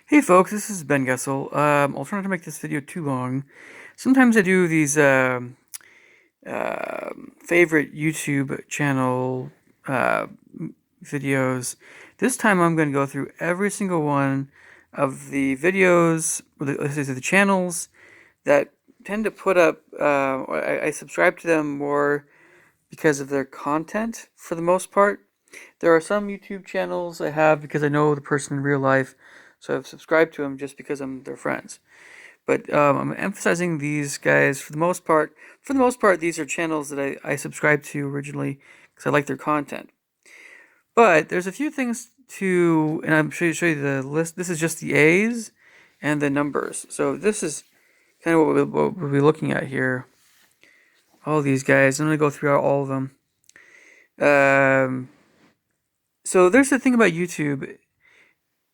Hey folks, this is Ben Gessel. I'll try not to make this video too long. Sometimes I do these favorite YouTube channel uh, videos. This time I'm going to go through every single one of the videos, or let's say the channels that tend to put up. I subscribe to them more because of their content for the most part. There are some YouTube channels I have because I know the person in real life, so I've subscribed to them just because I'm their friends. But I'm emphasizing these guys for the most part. For the most part, these are channels that I subscribed to originally because I like their content. But there's a few things to, and I'm show you the list. This is just the A's and the numbers. So this is kind of what we'll be looking at here. All these guys. I'm going to go through all of them. Um, so there's the thing about YouTube.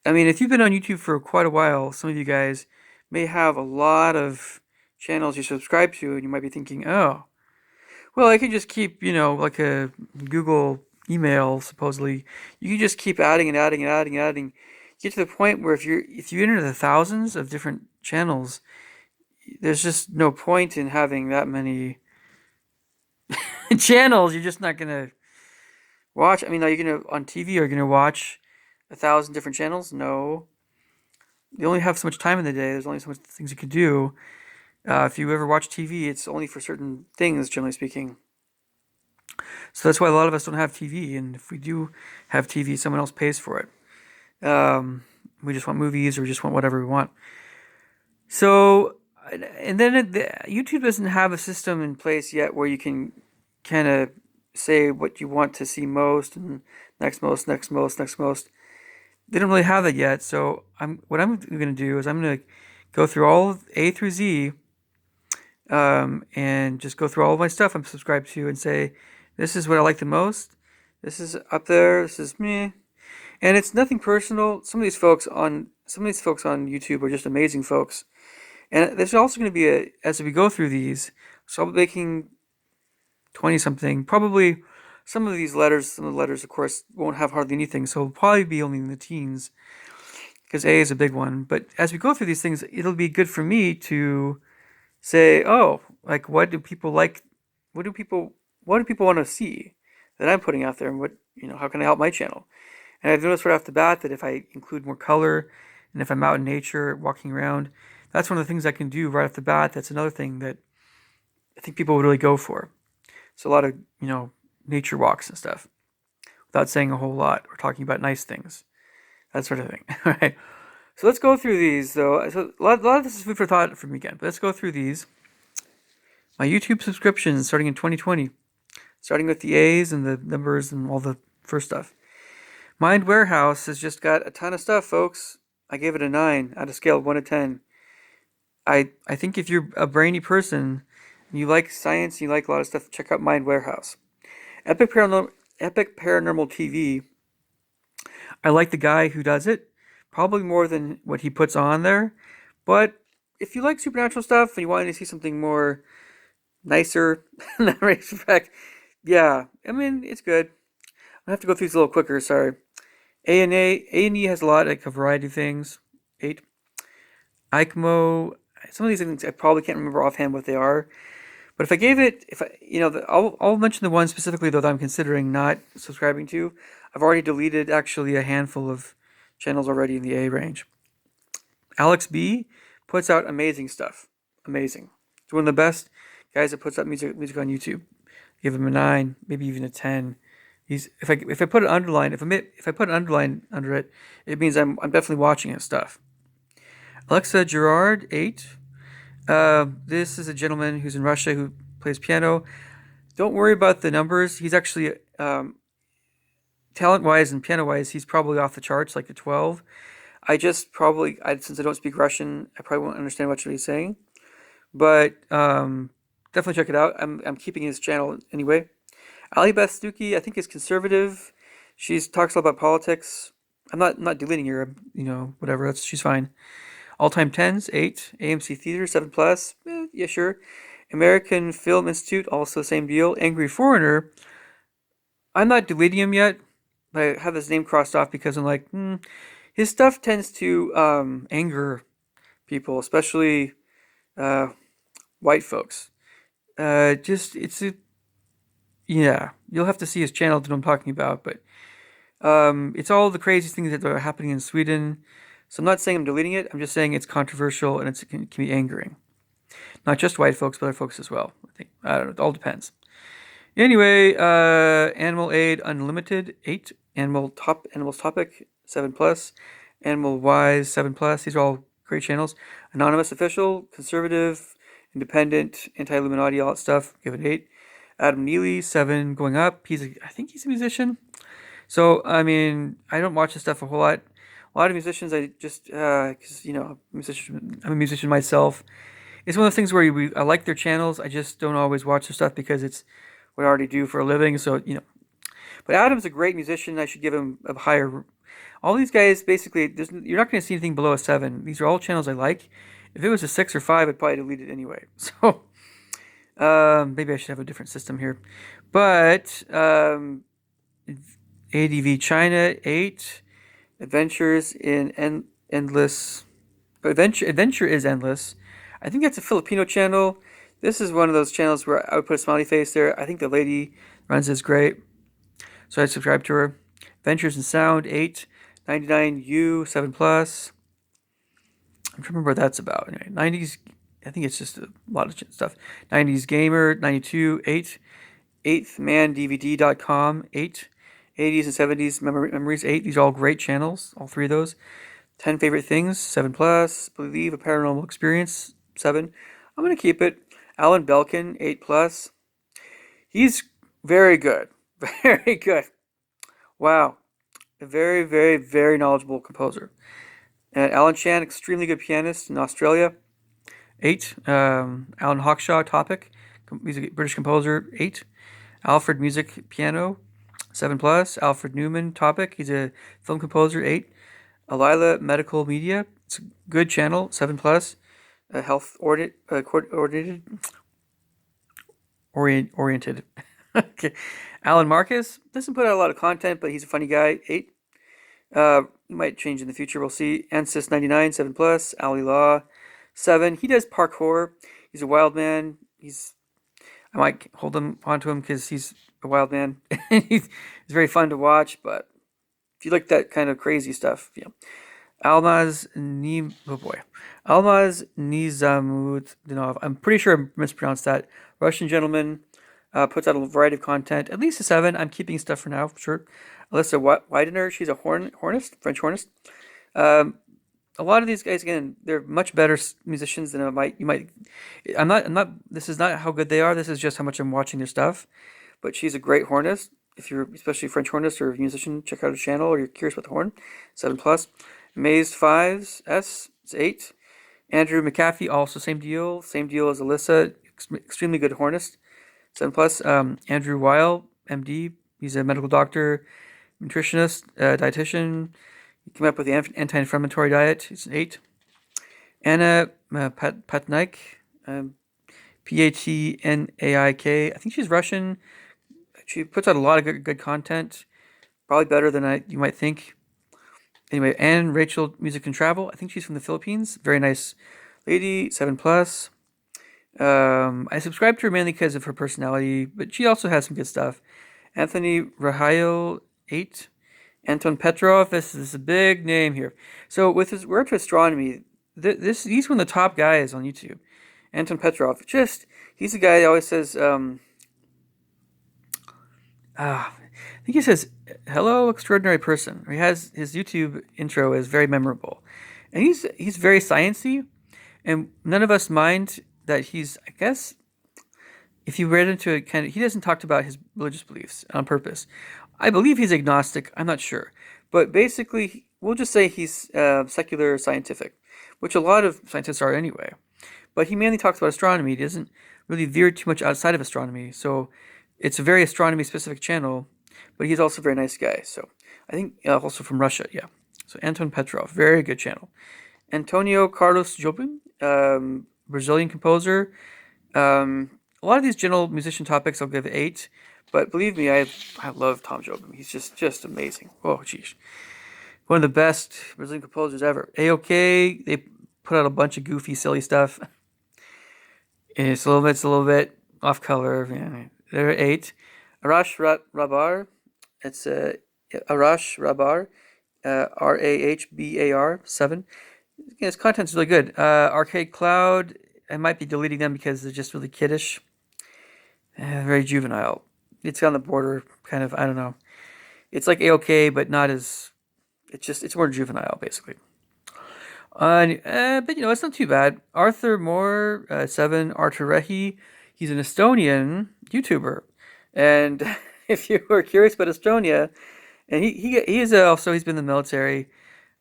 I mean, if you've been on YouTube for quite a while, some of you guys may have a lot of channels you subscribe to, and you might be thinking, oh, well, I could just keep, like a Google email, supposedly. You can just keep adding and adding and adding and adding. You get to the point where if you enter the thousands of different channels, there's just no point in having that many channels. You're just not gonna watch. I mean, are you gonna on TV? Are you gonna watch 1,000 different channels? No. You only have so much time in the day. There's only so much things you could do. If you ever watch TV, it's only for certain things, generally speaking. So that's why a lot of us don't have TV. And if we do have TV, someone else pays for it. We just want movies or we just want whatever we want. So, and then YouTube doesn't have a system in place yet where you can kind of say what you want to see most and next most, next most, next most. They don't really have that yet. So what I'm going to do is I'm going to go through all of A through Z, and just go through all of my stuff I'm subscribed to and say, this is what I like the most. This is up there. This is me. And it's nothing personal. Some of these folks on YouTube are just amazing folks. And there's also going to be as we go through these, so I'll be making 20 something. Probably some of the letters, of course, won't have hardly anything. So it'll probably be only in the teens because A is a big one. But as we go through these things, it'll be good for me to say, oh, like what do people like? What do people want to see that I'm putting out there, and how can I help my channel? And I've noticed right off the bat that if I include more color, and if I'm out in nature walking around, that's one of the things I can do right off the bat. That's another thing that I think people would really go for. So a lot of nature walks and stuff, without saying a whole lot. We're talking about nice things, that sort of thing. All right. So let's go through these, though. So a lot of this is food for thought for me again. But let's go through these. My YouTube subscriptions starting in 2020, starting with the A's and the numbers and all the first stuff. Mind Warehouse has just got a ton of stuff, folks. I gave it a 9 out of scale of 1 to 10. I think if you're a brainy person and you like science and you like a lot of stuff, check out Mind Warehouse. Epic Paranormal TV. I like the guy who does it, probably more than what he puts on there. But if you like supernatural stuff and you want to see something more nicer in that respect, yeah, I mean, it's good. I have to go through these a little quicker, sorry. A&E has a lot, like a variety of things. 8. ICMO, some of these things I probably can't remember offhand what they are. But if I gave it, if I, I'll mention the ones specifically though that I'm considering not subscribing to. I've already deleted actually a handful of channels already in the A range. Alex B puts out amazing stuff. Amazing. He's one of the best guys that puts out music on YouTube. Give him a 9, maybe even a 10. He's if I put an underline, if I put an underline under it, it means I'm definitely watching his stuff. Alexa Gerard 8. This is a gentleman who's in Russia who plays piano. Don't worry about the numbers. He's actually talent-wise and piano-wise, he's probably off the charts, like a 12. Since I don't speak Russian, I probably won't understand much of what he's saying. But definitely check it out. I'm keeping his channel anyway. Ali Beth Stuckey, I think, is conservative. She talks a lot about politics. I'm not deleting her, whatever. She's fine. All time tens, 8. AMC Theater, 7 plus. Yeah, sure. American Film Institute, also same deal. Angry Foreigner. I'm not deleting him yet, but I have his name crossed off because I'm like, his stuff tends to anger people, especially uh, white folks. Just it's a yeah. You'll have to see his channel to know what I'm talking about, but it's all the crazy things that are happening in Sweden. So I'm not saying I'm deleting it. I'm just saying it's controversial and it can be angering. Not just white folks, but other folks as well. I think I don't know. It all depends. Anyway, Animal Aid Unlimited 8, Animals Topic 7 plus, Animal Wise 7 plus. These are all great channels. Anonymous Official, Conservative, Independent, Anti-Illuminati, all that stuff. Give it 8. Adam Neely 7 going up. I think he's a musician. So I mean, I don't watch this stuff a whole lot. A lot of musicians, I just because I'm a musician myself. It's one of those things where I like their channels. I just don't always watch their stuff because it's what I already do for a living. So but Adam's a great musician. I should give him a higher. All these guys basically, you're not going to see anything below a 7. These are all channels I like. If it was a 6 or 5, I'd probably delete it anyway. So maybe I should have a different system here. But ADV China 8, Adventures in Endless. Adventure is Endless. I think that's a Filipino channel. This is one of those channels where I would put a smiley face there. I think the lady runs is great. So I subscribe to her. Adventures in Sound 8, 99U 7 plus. I'm trying to remember what that's about. Anyway, 90s, I think it's just a lot of stuff. 90s Gamer 92 8, 8thmandvd.com 8, 80s and 70s Memories 8. These are all great channels, all 3 of those. 10 Favorite Things 7 plus. Believe a Paranormal Experience 7. I'm going to keep it. Alan Belkin 8 plus. He's very good. Very good. Wow. A very, very, very knowledgeable composer. And Alan Chan, extremely good pianist in Australia. 8. Alan Hawkshaw, Topic. British composer. 8. Alfred Music, Piano. 7 plus. Alfred Newman, Topic. He's a film composer. 8. Alila Medical Media. It's a good channel. 7 plus. Health oriented. Okay. Alan Marcus doesn't put out a lot of content, but he's a funny guy. 8. He might change in the future. We'll see. Ansis 99 7 plus. Ali Law 7. He does parkour. He's a wild man. I might hold him onto him because he's a wild man. He's very fun to watch. But if you like that kind of crazy stuff, yeah. Almaz Nizamudinov. I'm pretty sure I mispronounced that. Russian gentleman. Puts out a variety of content. At least a 7. I'm keeping stuff for now, for sure. Alyssa Widener, she's a hornist, French hornist. A lot of these guys, again, they're much better musicians than you might. I'm not. This is not how good they are. This is just how much I'm watching their stuff. But she's a great hornist. If you're especially a French hornist or a musician, check out her channel. Or you're curious about the horn, 7 plus. Mazed Fives S, it's 8. Andrew McAfee, also same deal. Same deal as Alyssa, extremely good hornist. 7 plus. Andrew Weil, MD. He's a medical doctor, nutritionist, dietitian. He came up with the anti-inflammatory diet. He's an 8. Anna Patnaik, Patnaik. I think she's Russian. She puts out a lot of good content. Probably better than you might think. Anyway, Anne Rachel Music and Travel. I think she's from the Philippines. Very nice lady. 7 plus. I subscribe to her mainly because of her personality, but she also has some good stuff. Anthony Rahail 8. Anton Petrov, this is a big name here. So with his work to astronomy, he's one of the top guys on YouTube. Anton Petrov, he's the guy that always says, I think he says, "Hello, extraordinary person." He has his YouTube intro is very memorable, and he's very sciencey, and none of us mind that he's. I guess if you read into it, he doesn't talk about his religious beliefs on purpose. I believe he's agnostic. I'm not sure, but basically, we'll just say he's secular scientific, which a lot of scientists are anyway. But he mainly talks about astronomy. He doesn't really veer too much outside of astronomy, so it's a very astronomy-specific channel. But he's also a very nice guy. So I think also from Russia, yeah. So Anton Petrov, very good channel. Antonio Carlos Jobim, Brazilian composer. A lot of these general musician topics I'll give 8. But believe me, I love Tom Jobim. He's just amazing. Oh, geez. One of the best Brazilian composers ever. A-OK, they put out a bunch of goofy, silly stuff. It's a little bit off color. Yeah. They're 8. Rabar, it's Arash Rabar, Rahbar, 7. Yeah, his content's really good. Arcade Cloud, I might be deleting them because they're just really kiddish. Very juvenile. It's on the border, kind of, I don't know. It's like A-OK, but not as, it's more juvenile, basically. But it's not too bad. Arthur Moore, 7, Arthur Rehi, he's an Estonian YouTuber. And if you were curious about Estonia, and he is also, he's been in the military.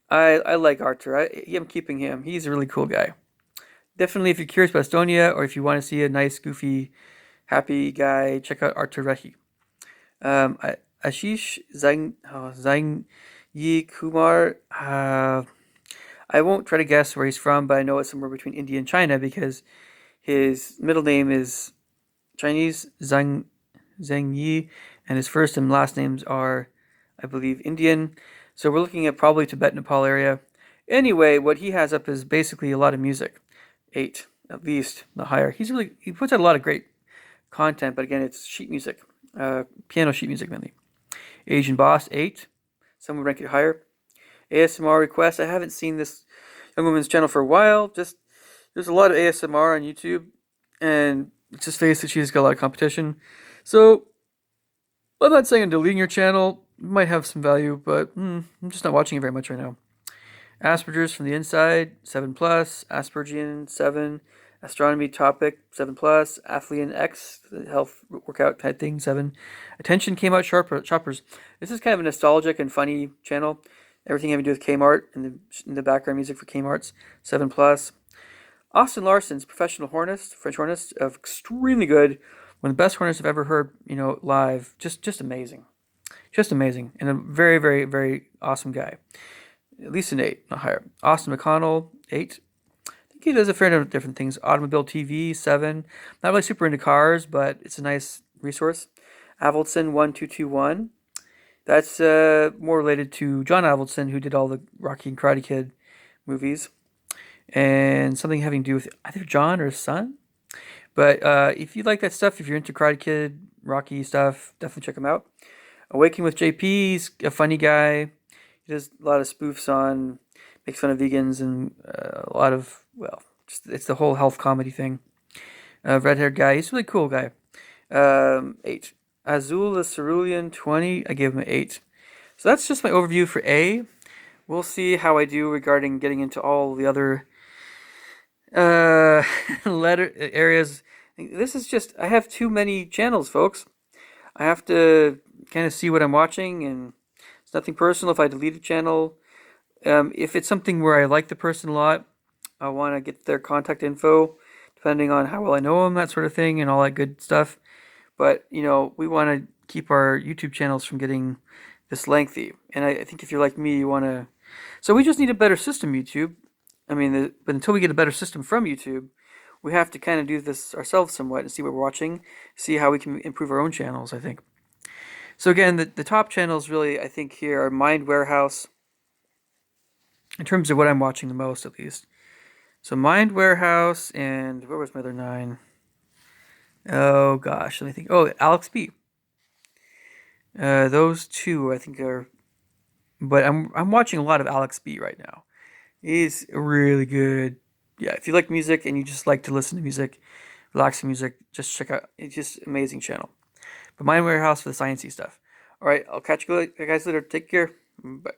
I like Arthur. I'm keeping him. He's a really cool guy. Definitely, if you're curious about Estonia, or if you want to see a nice, goofy, happy guy, check out Arthur Rehi. Ashish Zang Yi Kumar. I won't try to guess where he's from, but I know it's somewhere between India and China because his middle name is Chinese, Zhang Yi, and his first and last names are, I believe, Indian. So we're looking at probably Tibet, Nepal area. Anyway, what he has up is basically a lot of music. 8, at least, not higher. He puts out a lot of great content, but again, it's sheet music, piano sheet music mainly. Asian Boss, 8. Some would rank it higher. ASMR requests. I haven't seen this young woman's channel for a while. Just there's a lot of ASMR on YouTube, and let's just face it, she's got a lot of competition. So I'm not saying I'm deleting your channel. It might have some value, but I'm just not watching it very much right now. Asperger's from the Inside, 7+. Aspergian, 7. Astronomy Topic, 7+. Athlean X, the health workout type thing, 7. Attention Kmart Shoppers. This is kind of a nostalgic and funny channel. Everything having to do with Kmart and the background music for Kmart's, 7+. Austin Larson's Professional Hornist, French Hornist, extremely good. One of the best hornists I've ever heard, live. Just amazing. Just amazing. And a very, very, very awesome guy. At least an 8, not higher. Austin McConnell, 8. I think he does a fair number of different things. Automobile TV, 7. Not really super into cars, but it's a nice resource. Avildsen, 1221. That's more related to John Avildsen, who did all the Rocky and Karate Kid movies. And something having to do with either John or his son. But if you like that stuff, if you're into Karate Kid, Rocky stuff, definitely check him out. Awakening with JP, he's a funny guy. He does a lot of spoofs on, makes fun of vegans and a lot of, it's the whole health comedy thing. Red-haired guy, he's a really cool guy. 8. Azul the Cerulean, 20, I gave him an 8. So that's just my overview for A. We'll see how I do regarding getting into all the other letter areas. This is just, I have too many channels, folks. I have to kind of see what I'm watching, and it's nothing personal if I delete a channel. If it's something where I like the person a lot, I want to get their contact info, depending on how well I know them, that sort of thing, and all that good stuff. But, we want to keep our YouTube channels from getting this lengthy. And I think if you're like me, you want to... So we just need a better system, YouTube. I mean, but until we get a better system from YouTube, we have to kind of do this ourselves somewhat and see what we're watching, see how we can improve our own channels, I think. So again, the top channels really, I think, here are Mind Warehouse, in terms of what I'm watching the most, at least. So Mind Warehouse, and where was my other 9? Oh gosh, let me think. Oh, Alex B. Those two I think are, but I'm watching a lot of Alex B right now. He's really good. Yeah, if you like music and you just like to listen to music, relaxing music, just check out. It's just an amazing channel. But Mind Warehouse for the sciencey stuff. All right, I'll catch you guys later. Take care. Bye.